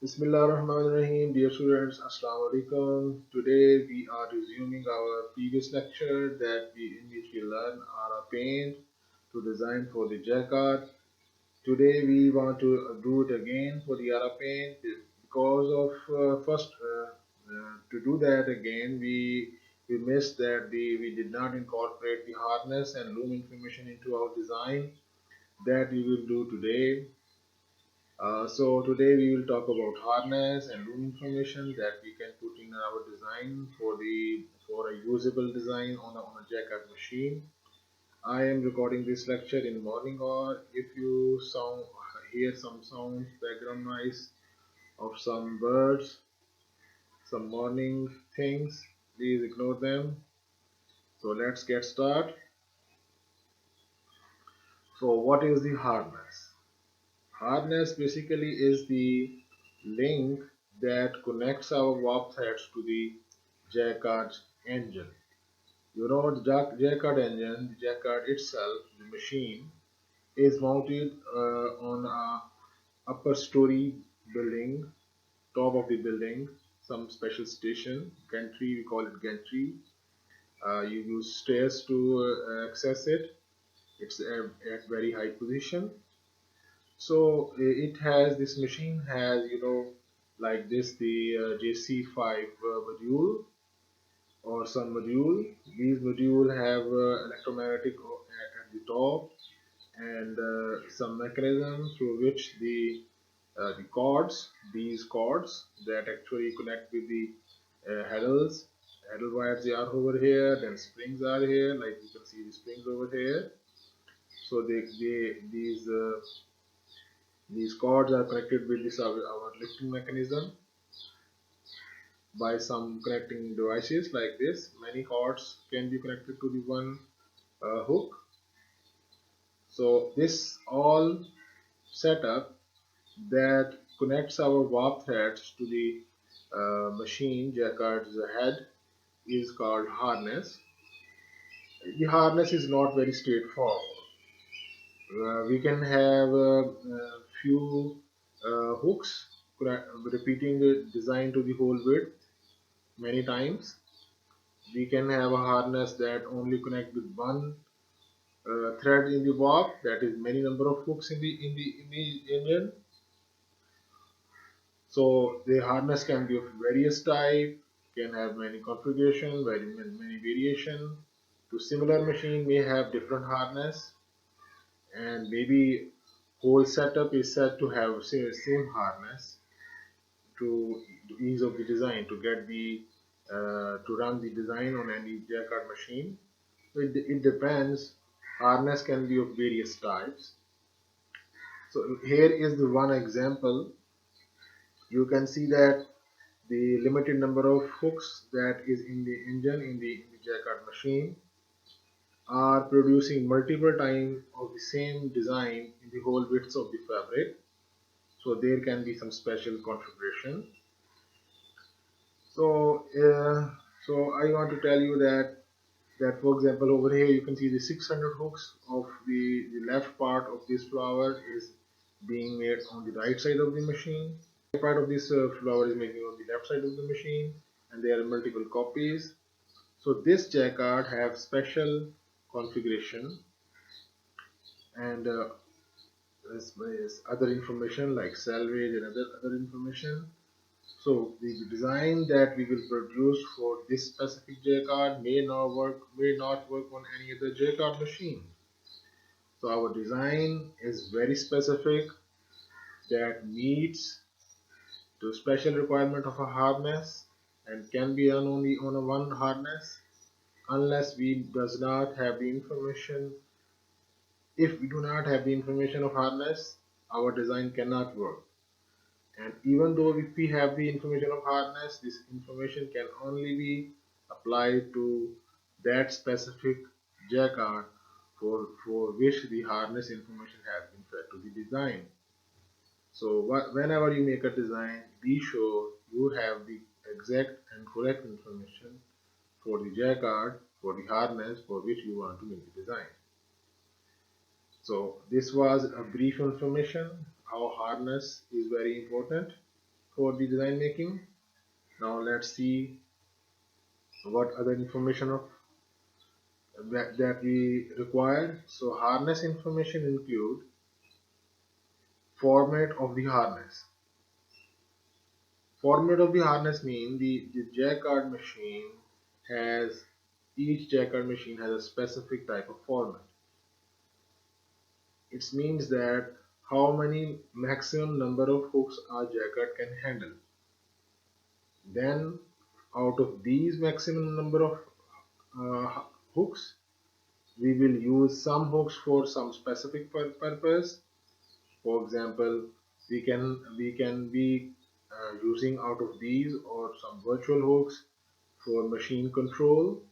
Bismillahirrahmanirrahim. Dear students, Assalamu alaikum. Today we are resuming our previous lecture in which we learn Ara Paint to design for the jacquard. Today we want to do it again for the Ara Paint because of to do that again we missed that we did not incorporate the hardness and loom information into our design that we will do today. So today we will talk about hardness and loom information that we can put in our design for a usable design on a jacquard machine. I am recording this lecture in morning hour. If you hear some sounds, background noise of some birds, some morning things, please ignore them. So let's get started. So what is the hardness? Hardness basically is the link that connects our warp threads to the jacquard engine. You know the jacquard engine, the jacquard itself, the machine, is mounted on a upper story building, top of the building, some special station, gantry, we call it gantry. You use stairs to access it. It's at very high position. So it has this machine has like this the JC5 module or some module. These module have electromagnetic at the top and some mechanism through which the cords, these cords that actually connect with the handles, handle wires they are over here. Then springs are here, like you can see the springs over here. So these cords are connected with this our lifting mechanism by some connecting devices like this. Many cords can be connected to the one hook. So this all setup that connects our warp threads to the machine jacquard's head is called harness. The harness is not very straightforward. We can have a few hooks repeating the design to the whole width many times. We can have a harness that only connect with one thread in the warp, that is many number of hooks in the engine. So the harness can be of various type, can have many configuration, many variation. To similar machine may have different harness, and maybe whole setup is set to have same harness to ease of the design to get the to run the design on any jacquard machine. So it depends. Harness can be of various types. So here is the one example. You can see that the limited number of hooks that is in the engine in the jacquard machine are producing multiple times of the same design in the whole width of the fabric. So there can be some special configuration. So so I want to tell you that for example over here you can see the 600 hooks of the left part of this flower is being made on the right side of the machine. Part of this flower is making on the left side of the machine, and there are multiple copies. So this jacquard have special configuration and other information like salvage and other information. So the design that we will produce for this specific jacquard may not work on any other jacquard machine. So our design is very specific that meets the special requirement of a harness and can be done only on a one harness unless we does not have the information. If we do not have the information of harness, our design cannot work. And even though if we have the information of harness, this information can only be applied to that specific jacquard for which the harness information has been fed to the design. So whenever you make a design, be sure you have the exact and correct information for the jacquard, for the harness for which you want to make the design. So this was a brief information how harness is very important. for the design making. Now let's see what other information of that we require. So harness information include format of the harness. Format of the harness means the jacquard machine has each jacquard machine has a specific type of format. It means that how many maximum number of hooks a jacquard can handle. Then out of these maximum number of uh, hooks, we will use some hooks for some specific purpose. For example, we can be using out of these or some virtual hooks for machine control.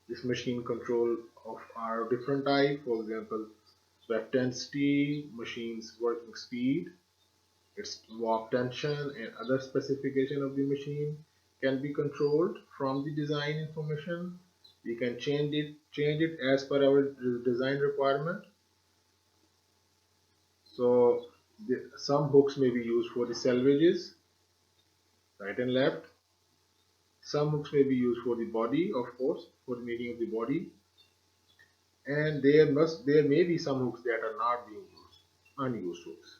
This machine control of are different type. For example, web density, machine's working speed, its warp tension, and other specification of the machine can be controlled from the design information. We can change it as per our design requirement. So some hooks may be used for the selvages, right and left. Some hooks may be used for the body, of course, for the making of the body. And there may be some hooks that are not being used, unused hooks.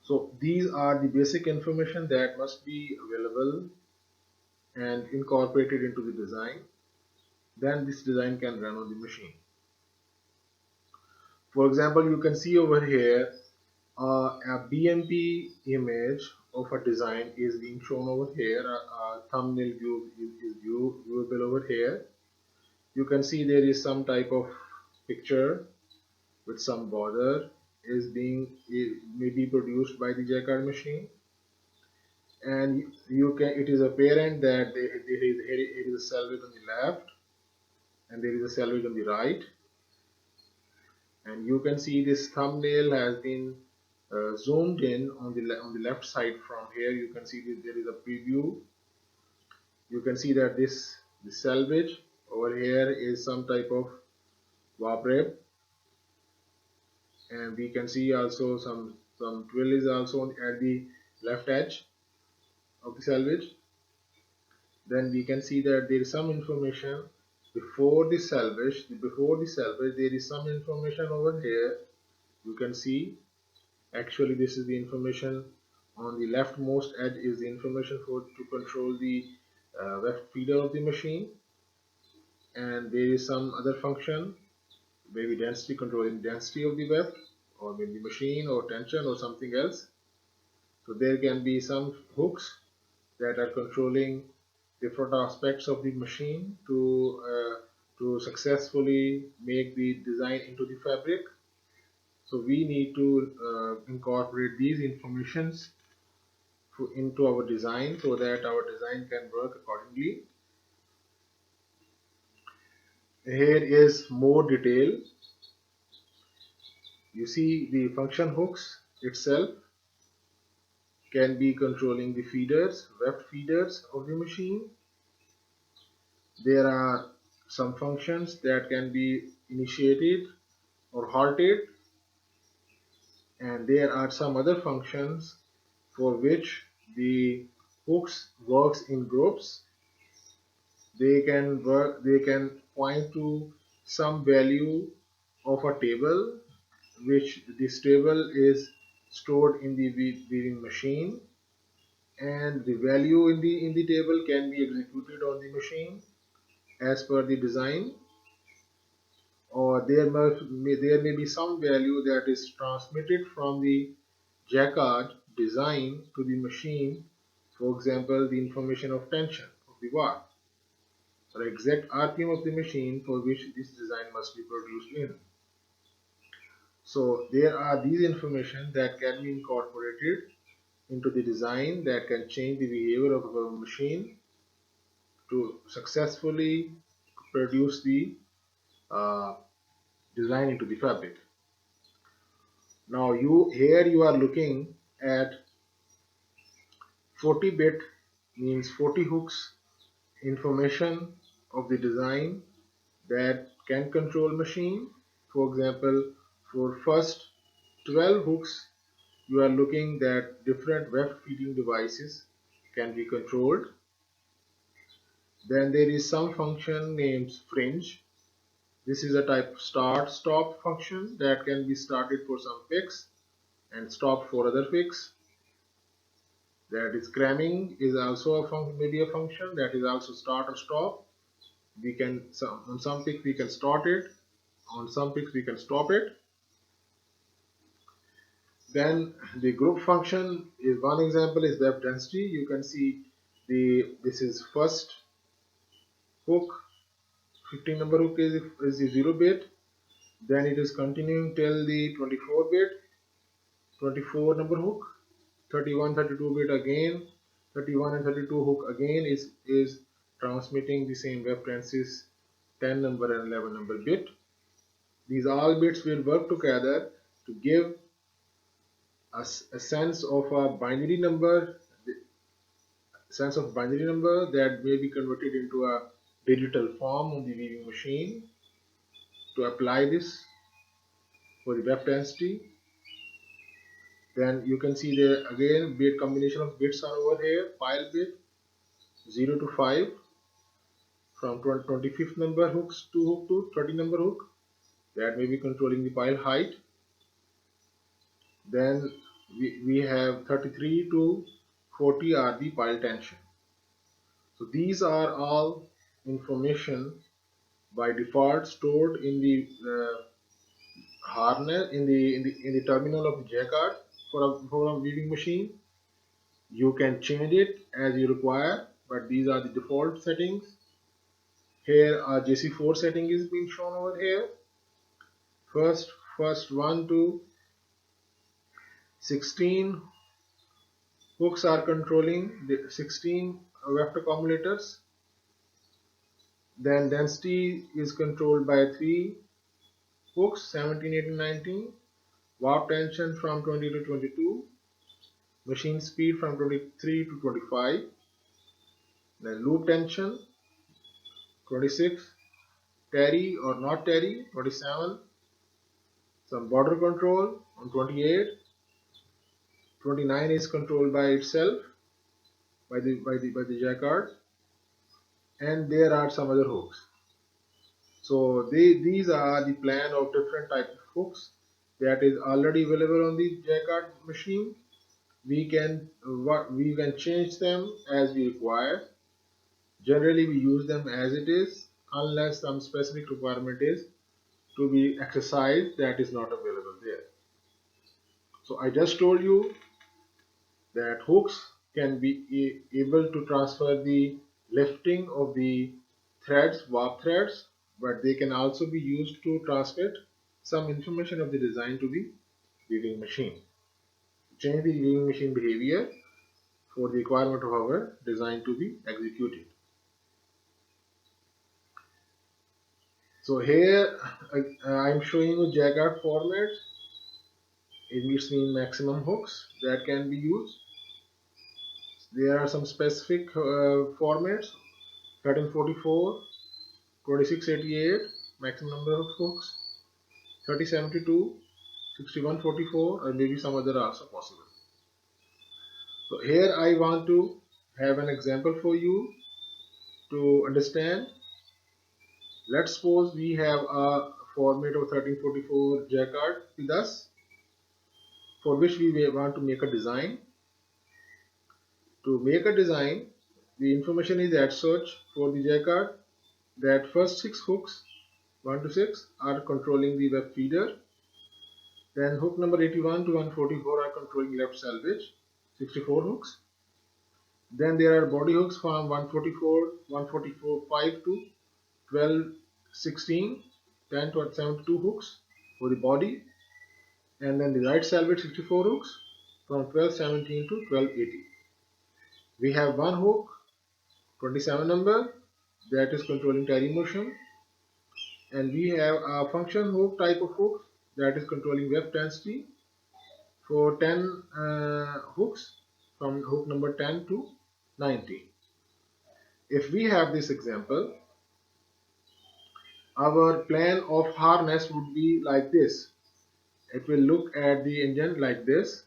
So these are the basic information that must be available and incorporated into the design. Then this design can run on the machine. For example, you can see over here a BMP image of a design is being shown over here. A thumbnail view is viewable over here. You can see there is some type of picture with some border may be produced by the jacquard machine, and you can it is apparent that there is a selvage on the left and there is a selvage on the right, and you can see this thumbnail has been zoomed in on the left side. From here you can see that there is a preview. You can see that the selvage over here is some type of warp rib, and we can see also some twill is also at the left edge of the selvage. Then we can see that there is some information before the selvage. There is some information over here. You can see actually this is the information on the leftmost edge is the information for to control the weft feeder of the machine, and there is some other function, maybe density, controlling density of the weft, or maybe machine or tension or something else. So there can be some hooks that are controlling different aspects of the machine to successfully make the design into the fabric. So we need to incorporate these informations into our design so that our design can work accordingly. Here is more detail. You see the function hooks itself can be controlling the feeders, weft feeders of the machine. There are some functions that can be initiated or halted, and there are some other functions for which the hooks works in groups. They can point to some value of a table, which this table is stored in the weaving machine, and the value in the table can be executed on the machine as per the design, or there may be some value that is transmitted from the jacquard design to the machine. For example, the information of tension of the warp or exact RPM of the machine for which this design must be produced in. So there are these information that can be incorporated into the design that can change the behavior of our machine to successfully produce the uh, design into the fabric. Now you are looking at 40-bit, means 40 hooks information of the design that can control machine. For example, for first 12 hooks you are looking that different weft feeding devices can be controlled. Then there is some function named fringe. This is a type of start stop function that can be started for some fix and stopped for other fix. That is cramming is also maybe a function that is also start or stop. We can on some fix we can start it, on some fix we can stop it. Then the group function is one example is weft density. You can see this is first hook, 15 number hook is the 0 bit. Then it is continuing till the 24 bit, 24 number hook, 31, 32 bit again, 31 and 32 hook again is transmitting the same weft densities 10 number and 11 number bit. These all bits will work together to give us a sense of a binary number, that may be converted into a digital form on the weaving machine to apply this for the weft density. Then you can see there again bit combination of bits are over here. Pile bit 0 to 5 from 25th number hooks to hook to 30 number hook, that may be controlling the pile height. Then we have 33 to 40 are the pile tension. So these are all information by default stored in the harness in the terminal of the jacquard for a weaving machine. You can change it as you require, but these are the default settings. Here our JC4 setting is being shown over here. First 1 to 16 hooks are controlling the 16 weft accumulators. Then density is controlled by 3 hooks, 17, 18, 19. Warp tension from 20 to 22. Machine speed from 23 to 25. Then loop tension 26. Tarry or not tarry 27. Some border control on 28. 29 is controlled by itself by the jacquard, and there are some other hooks. So these are the plan of different types of hooks that is already available on the jacquard machine. We can change them as we require. Generally we use them as it is unless some specific requirement is to be exercised that is not available there. So I just told you that hooks can be able to transfer the lifting of the threads, warp threads, but they can also be used to transmit some information of the design to the weaving machine. Change the weaving machine behavior for the requirement of our design to be executed. So here I am showing you jacquard format. It means maximum hooks that can be used. There are some specific formats: 1344, 2688, maximum number of hooks, 3072, 6144, or maybe some other are also possible. So here I want to have an example for you to understand. Let's suppose we have a format of 1344 jacquard with us, for which we want to make a design. To make a design, the information is as such for the jacquard that first 6 hooks 1 to 6 are controlling the weft feeder. Then hook number 81 to 144 are controlling left selvage, 64 hooks. Then there are body hooks from 144.5 to 12.16, 10 to 72 hooks for the body. And then the right selvage 64 hooks from 12.17 to 12.80. We have one hook, 27 number, that is controlling tarry motion. And we have a function hook type of hook that is controlling weft density for 10 hooks from hook number 10 to 19. If we have this example, our plan of harness would be like this. It will look at the engine like this.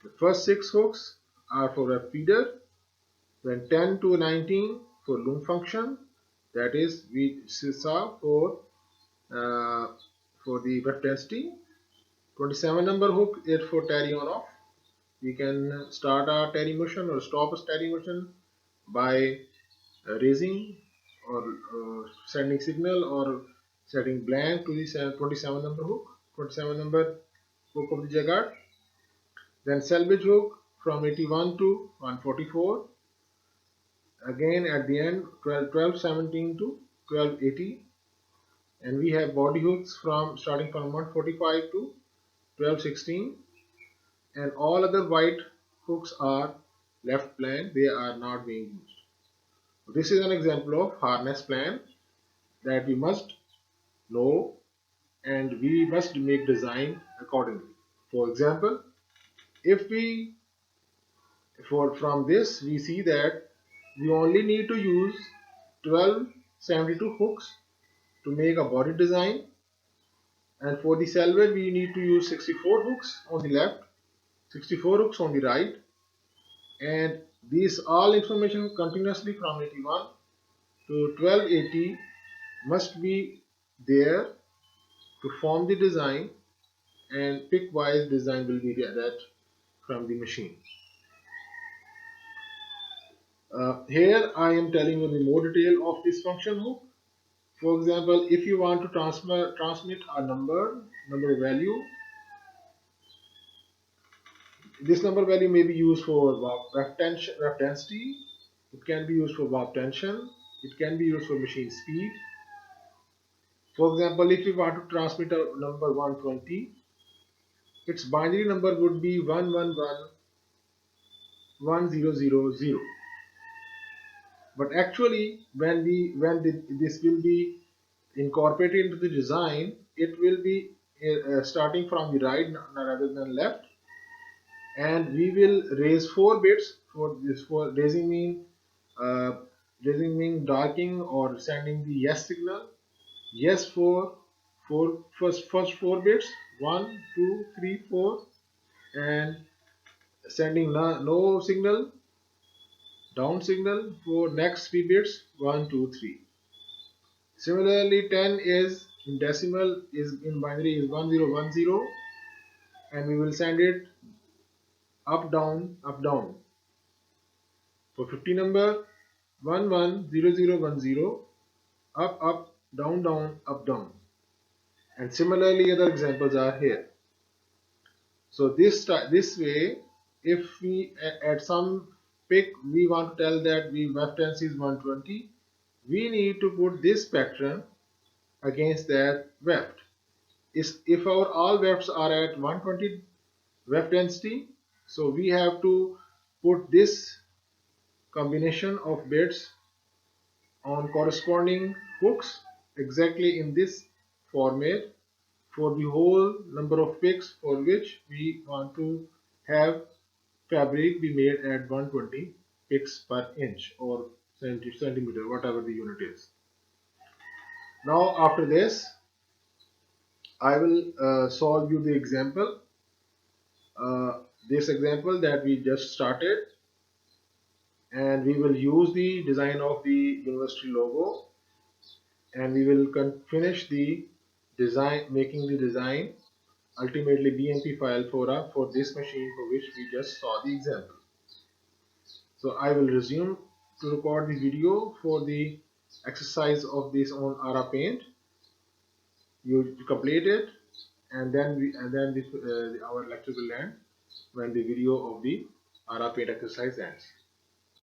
The first 6 hooks are for a feeder, then 10 to 19 for loom function, that is we saw uh, for the weft density. 27 number hook is for carry on off. We can start a carry motion or stop a carry motion by raising or sending signal or setting blank to the 27 number hook, 27 number hook of the jacquard. Then selvage hook from 81 to 144. Again at the end 1217 to 1280. And we have body hooks from starting from 145 to 1216. And all other white hooks are left blank, they are not being used. This is an example of harness plan that we must know and we must make design accordingly. For example, if we from this we see that we only need to use 1272 hooks to make a body design, and for the selvage we need to use 64 hooks on the left, 64 hooks on the right, and these all information continuously from 81 to 1280 must be there to form the design, and pick wise design will be read from the machine. Here I am telling you the more detail of this function hook. For example, if you want to transmit a number value, this number value may be used for weft density, it can be used for warp tension, it can be used for machine speed. For example, if you want to transmit a number 120, its binary number would be 1111000. But actually, this will be incorporated into the design, it will be starting from the right rather than left, and we will raise 4 bits for this. For uh, raising mean darking or sending the yes signal. Yes for first 4 bits, 1 2 3 4, and sending no signal, down signal for next 3 bits, 1 2 3. Similarly, 10 is in decimal, is in binary is 1010, and we will send it up down up down. For 50 number, 110010, up up down down up down. And similarly other examples are here. So this way, if we at some pick we want to tell that we weft density is 120, we need to put this pattern against that weft. If our all wefts are at 120 weft density, so we have to put this combination of bits on corresponding hooks exactly in this format for the whole number of picks for which we want to have fabric be made at 120 picks per inch or centimeter, whatever the unit is. Now after this I will solve you the example, this example that we just started, and we will use the design of the university logo, and we will finish the design, making the design, ultimately BMP file for this machine for which we just saw the example. So I will resume to record the video for the exercise of this on Ara Paint. You complete it, and then our lecture will end when the video of the Ara Paint exercise ends.